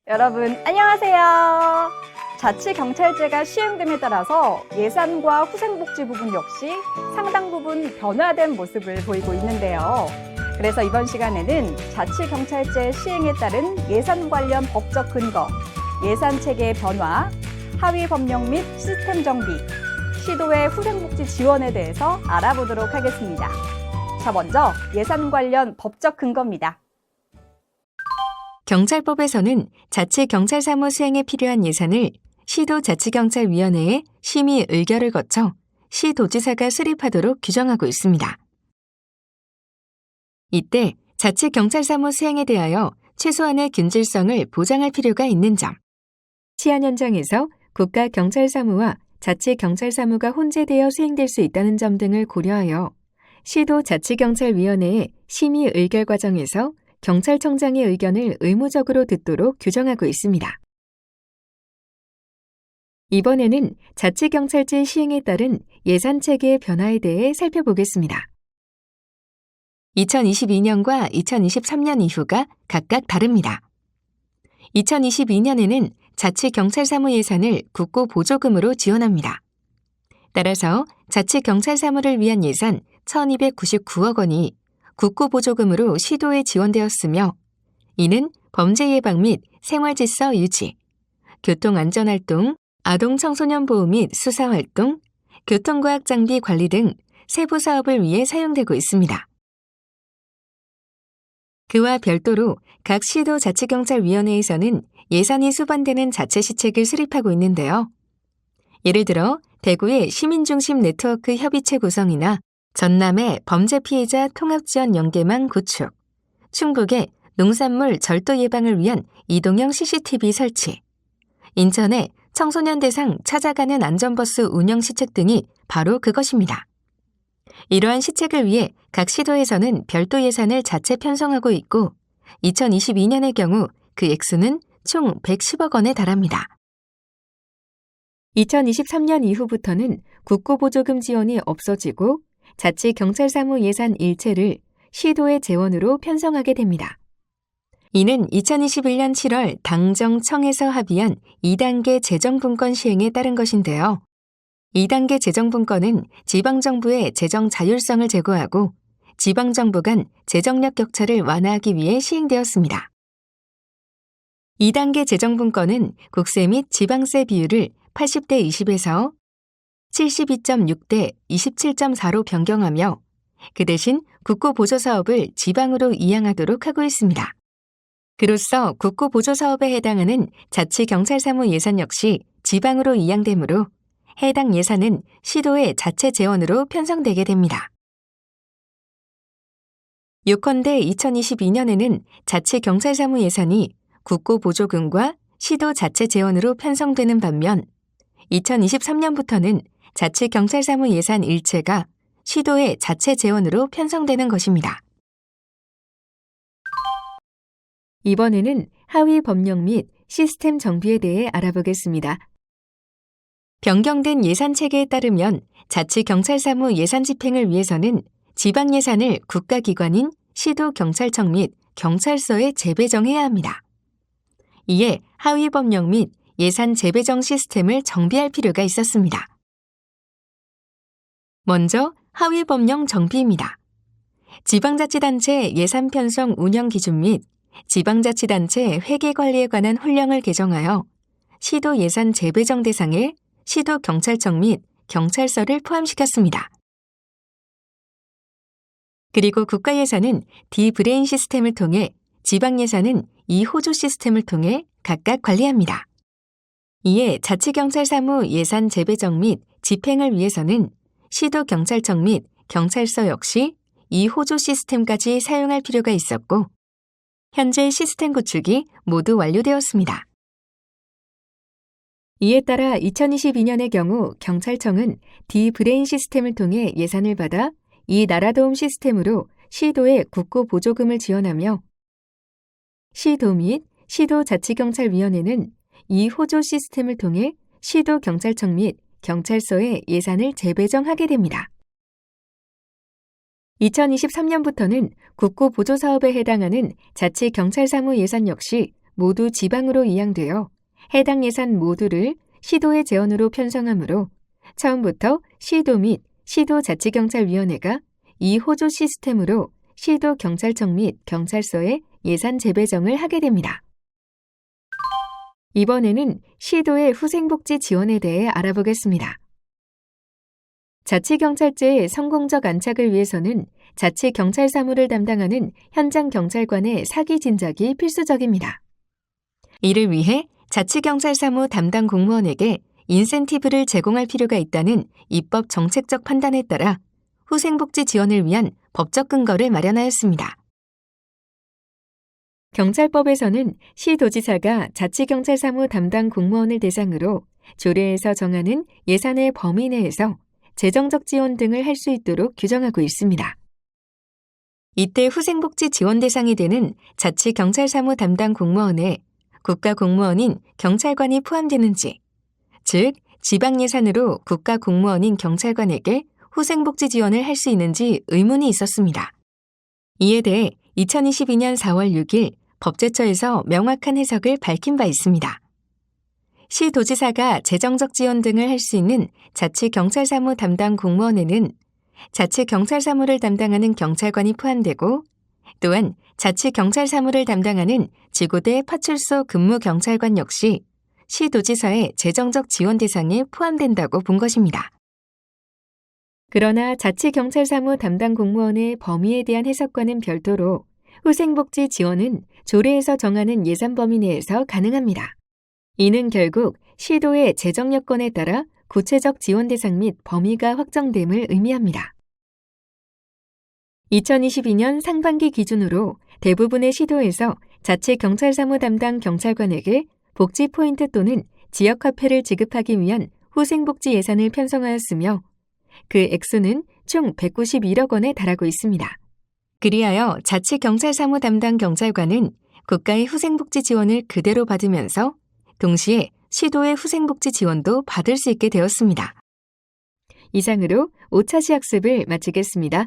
여러분 안녕하세요. 자치경찰제가 시행됨에 따라서 예산과 후생복지 부분 역시 상당 부분 변화된 모습을 보이고 있는데요. 그래서 이번 시간에는 자치경찰제 시행에 따른 예산 관련 법적 근거, 예산체계의 변화, 하위 법령 및 시스템 정비, 시도의 후생복지 지원에 대해서 알아보도록 하겠습니다. 자, 먼저 예산 관련 법적 근거입니다. 경찰법에서는 자치경찰사무 수행에 필요한 예산을 시도자치경찰위원회에 심의 의결을 거쳐 시도지사가 수립하도록 규정하고 있습니다. 이때 자치경찰사무 수행에 대하여 최소한의 균질성을 보장할 필요가 있는 점, 시안 현장에서 국가경찰사무와 자치경찰사무가 혼재되어 수행될 수 있다는 점 등을 고려하여 시도자치경찰위원회의 심의 의결 과정에서 경찰청장의 의견을 의무적으로 듣도록 규정하고 있습니다. 이번에는 자치경찰제 시행에 따른 예산체계의 변화에 대해 살펴보겠습니다. 2022년과 2023년 이후가 각각 다릅니다. 2022년에는 자치경찰사무 예산을 국고보조금으로 지원합니다. 따라서 자치경찰사무를 위한 예산 1,299억 원이 국고보조금으로 시도에 지원되었으며, 이는 범죄 예방 및 생활질서 유지, 교통안전활동, 아동청소년 보호 및 수사활동, 교통과학 장비 관리 등 세부 사업을 위해 사용되고 있습니다. 그와 별도로 각 시도자치경찰위원회에서는 예산이 수반되는 자체시책을 수립하고 있는데요. 예를 들어 대구의 시민중심 네트워크 협의체 구성이나 전남의 범죄 피해자 통합지원 연계망 구축, 충북의 농산물 절도 예방을 위한 이동형 CCTV 설치, 인천의 청소년 대상 찾아가는 안전버스 운영 시책 등이 바로 그것입니다. 이러한 시책을 위해 각 시도에서는 별도 예산을 자체 편성하고 있고 2022년의 경우 그 액수는 총 110억 원에 달합니다. 2023년 이후부터는 국고보조금 지원이 없어지고 자치경찰사무 예산 일체를 시도의 재원으로 편성하게 됩니다. 이는 2021년 7월 당정청에서 합의한 2단계 재정분권 시행에 따른 것인데요. 2단계 재정분권은 지방정부의 재정 자율성을 제고하고 지방정부 간 재정력 격차를 완화하기 위해 시행되었습니다. 2단계 재정분권은 국세 및 지방세 비율을 80대 20에서 72.6대 27.4로 변경하며 그 대신 국고보조사업을 지방으로 이양하도록 하고 있습니다. 그로써 국고보조사업에 해당하는 자치경찰사무 예산 역시 지방으로 이양되므로 해당 예산은 시도의 자체 재원으로 편성되게 됩니다. 요컨대 2022년에는 자치경찰사무 예산이 국고보조금과 시도 자체 재원으로 편성되는 반면 2023년부터는 자치경찰사무 예산 일체가 시도의 자체 재원으로 편성되는 것입니다. 이번에는 하위 법령 및 시스템 정비에 대해 알아보겠습니다. 변경된 예산체계에 따르면 자치경찰사무 예산 집행을 위해서는 지방 예산을 국가기관인 시도경찰청 및 경찰서에 재배정해야 합니다. 이에 하위 법령 및 예산 재배정 시스템을 정비할 필요가 있었습니다. 먼저 하위 법령 정비입니다. 지방자치단체 예산 편성 운영 기준 및 지방자치단체 회계 관리에 관한 훈령을 개정하여 시도 예산 재배정 대상에 시도경찰청 및 경찰서를 포함시켰습니다. 그리고 국가예산은 디브레인 시스템을 통해 지방예산은 이호조 시스템을 통해 각각 관리합니다. 이에 자치경찰사무 예산 재배정 및 집행을 위해서는 시도경찰청 및 경찰서 역시 이호조 시스템까지 사용할 필요가 있었고 현재 시스템 구축이 모두 완료되었습니다. 이에 따라 2022년의 경우 경찰청은 디브레인 시스템을 통해 예산을 받아 이 나라도움 시스템으로 시도에 국고보조금을 지원하며 시도 및 시도자치경찰위원회는 이 호조 시스템을 통해 시도경찰청 및 경찰서에 예산을 재배정하게 됩니다. 2023년부터는 국고보조사업에 해당하는 자치경찰사무 예산 역시 모두 지방으로 이양되어 해당 예산 모두를 시도의 재원으로 편성하므로 처음부터 시도 및 시도자치경찰위원회가 이 호조 시스템으로 시도경찰청 및 경찰서에 예산 재배정을 하게 됩니다. 이번에는 시도의 후생복지 지원에 대해 알아보겠습니다. 자치경찰제의 성공적 안착을 위해서는 자치경찰사무를 담당하는 현장 경찰관의 사기 진작이 필수적입니다. 이를 위해 자치경찰사무 담당 공무원에게 인센티브를 제공할 필요가 있다는 입법 정책적 판단에 따라 후생복지 지원을 위한 법적 근거를 마련하였습니다. 경찰법에서는 시도지사가 자치경찰사무 담당 공무원을 대상으로 조례에서 정하는 예산의 범위 내에서 재정적 지원 등을 할 수 있도록 규정하고 있습니다. 이때 후생복지 지원 대상이 되는 자치경찰사무 담당 공무원에 국가공무원인 경찰관이 포함되는지, 즉 지방예산으로 국가공무원인 경찰관에게 후생복지 지원을 할 수 있는지 의문이 있었습니다. 이에 대해 2022년 4월 6일 법제처에서 명확한 해석을 밝힌 바 있습니다. 시도지사가 재정적 지원 등을 할 수 있는 자치경찰사무 담당 공무원에는 자치경찰사무를 담당하는 경찰관이 포함되고 또한 자치경찰사무를 담당하는 지구대 파출소 근무경찰관 역시 시도지사의 재정적 지원 대상에 포함된다고 본 것입니다. 그러나 자치경찰사무 담당 공무원의 범위에 대한 해석과는 별도로 후생복지 지원은 조례에서 정하는 예산 범위 내에서 가능합니다. 이는 결국 시도의 재정 여건에 따라 구체적 지원 대상 및 범위가 확정됨을 의미합니다. 2022년 상반기 기준으로 대부분의 시도에서 자치경찰사무 담당 경찰관에게 복지 포인트 또는 지역화폐를 지급하기 위한 후생복지 예산을 편성하였으며 그 액수는 총 191억 원에 달하고 있습니다. 그리하여 자치경찰사무 담당 경찰관은 국가의 후생복지 지원을 그대로 받으면서 동시에 시도의 후생복지 지원도 받을 수 있게 되었습니다. 이상으로 5차 시학습을 마치겠습니다.